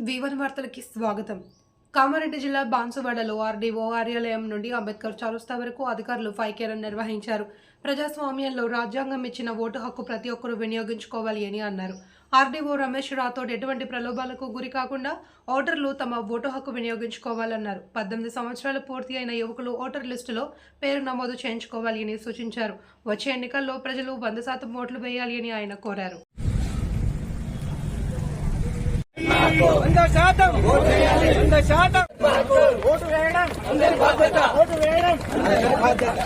V1 వార్తలకి స్వాగతం. కామారెడ్డి జిల్లా బాన్సువాడలో RDO కార్యాలయం నుండి అంబేద్కర్ చౌరస్తా వరకు అధికారులు ఫైకేరన్ నిర్వహించారు. ప్రజాస్వామ్యంలో రాజ్యాంగం ఇచ్చిన ఓటు హక్కు ప్రతి ఒక్కరూ వినియోగించుకోవాలి అని అన్నారు. ఆర్డీఓ రమేష్ రాథోడ్ ఎటువంటి ప్రలోభాలకు గురి కాకుండా ఓటర్లు తమ ఓటు హక్కు వినియోగించుకోవాలన్నారు. 18 సంవత్సరాలు పూర్తి అయిన యువకులు ఓటర్ లిస్టులో పేరు నమోదు చేయించుకోవాలి అని సూచించారు. వచ్చే ఎన్నికల్లో ప్రజలు 100% ఓట్లు వేయాలి అని ఆయన కోరారు. 100% ఓటు వేయడం అందరి బాధ్యత. ఓటు వేయడం అందరి బాధ్యత.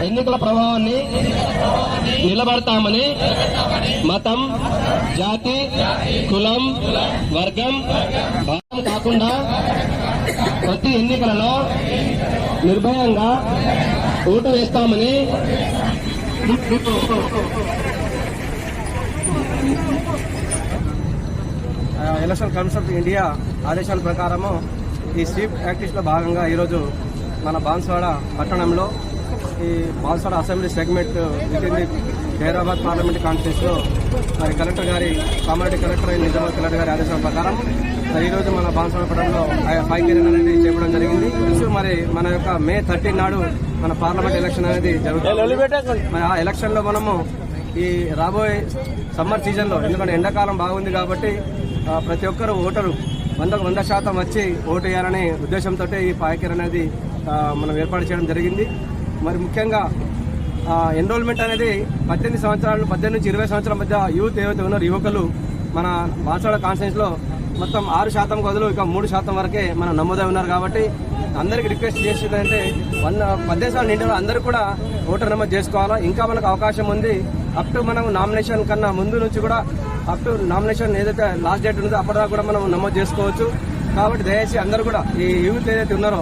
ఎన్నికల ప్రభావాన్ని నిలబడతామని మతం, జాతి, కులం, వర్గం భావం కాకుండా ప్రతి ఎన్నికలలో నిర్భయంగా ఓటు వేస్తామని ఎలక్షన్ కమిషన్ ఆఫ్ ఇండియా ఆదేశాల ప్రకారము ఈ స్వీప్ యాక్టివిటీస్ లో భాగంగా ఈరోజు మన బాన్సువాడ పట్టణంలో ఈ Banswada assembly segment with in the Hyderabad parliament constituency లో మరి కలెక్టర్ గారి కామారెడ్డి కలెక్టర్ నిజామాబాద్ కలెక్టర్ గారి ఆదేశాల ప్రకారం ఈరోజు మన బాన్సువాడ పట్టణంలో ఫైకేరన్ అనేది చెప్పడం జరిగింది. మరి మన యొక్క మే 13 నాడు మన పార్లమెంట్ ఎలక్షన్ అనేది జరుగుతుంది. మరి ఆ ఎలక్షన్ లో మనము ఈ రాబోయే సమ్మర్ సీజన్ లో, ఎందుకంటే ఎండాకాలం బాగుంది కాబట్టి ప్రతి ఒక్కరు ఓటరు 100% వచ్చి ఓటు వేయాలనే ఉద్దేశంతో ఈ ఫైకేరన్ అనేది మనం ఏర్పాటు చేయడం జరిగింది. మరి ముఖ్యంగా ఎన్రోల్మెంట్ అనేది 18 నుంచి 20 సంవత్సరాల మధ్య యూత్ ఏవైతే ఉన్నారో యువకులు మన బాన్సువాడ కాన్స్టిట్యూన్స్ లో మొత్తం 6% బదులు ఇక 3% వరకే మనం నమోదై ఉన్నారు. కాబట్టి అందరికి రిక్వెస్ట్ చేసేదంటే 18 సంవత్సరాలు నిండిన అందరూ కూడా ఓటర్ నమోదు చేసుకోవాలా. ఇంకా మనకు అవకాశం ఉంది. అప్ టు మనం నామినేషన్ కన్నా ముందు నుంచి కూడా అప్ టు నామినేషన్ ఏదైతే లాస్ట్ డేట్ ఉందో అప్పటిదాకా కూడా మనం నమోదు చేసుకోవచ్చు. కాబట్టి దయచేసి అందరూ కూడా ఈ యూత్ ఏదైతే ఉన్నారో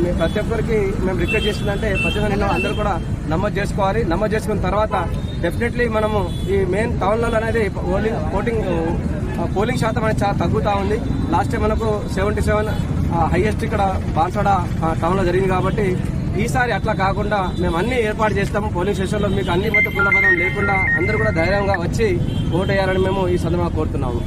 మేము ప్రతి ఒక్కరికి మేము రిక్వెస్ట్ చేసిందంటే 18 నిన్న అందరూ కూడా నమోదు చేసుకోవాలి. నమోదు చేసుకున్న తర్వాత డెఫినెట్లీ మనము ఈ మెయిన్ టౌన్లలో అనేది పోలింగ్ శాతం అనేది చాలా తగ్గుతూ ఉంది. లాస్ట్ టైం మనకు 77 హైయెస్ట్ ఇక్కడ బాన్సువాడ టౌన్లో జరిగింది. కాబట్టి ఈసారి అట్లా కాకుండా మేము అన్ని ఏర్పాటు చేస్తాము. పోలింగ్ స్టేషన్లో మీకు అన్ని మధ్య కులబలం లేకుండా అందరూ కూడా ధైర్యంగా వచ్చి ఓటు వేయాలని మేము ఈ సందర్భంగా కోరుతున్నాము.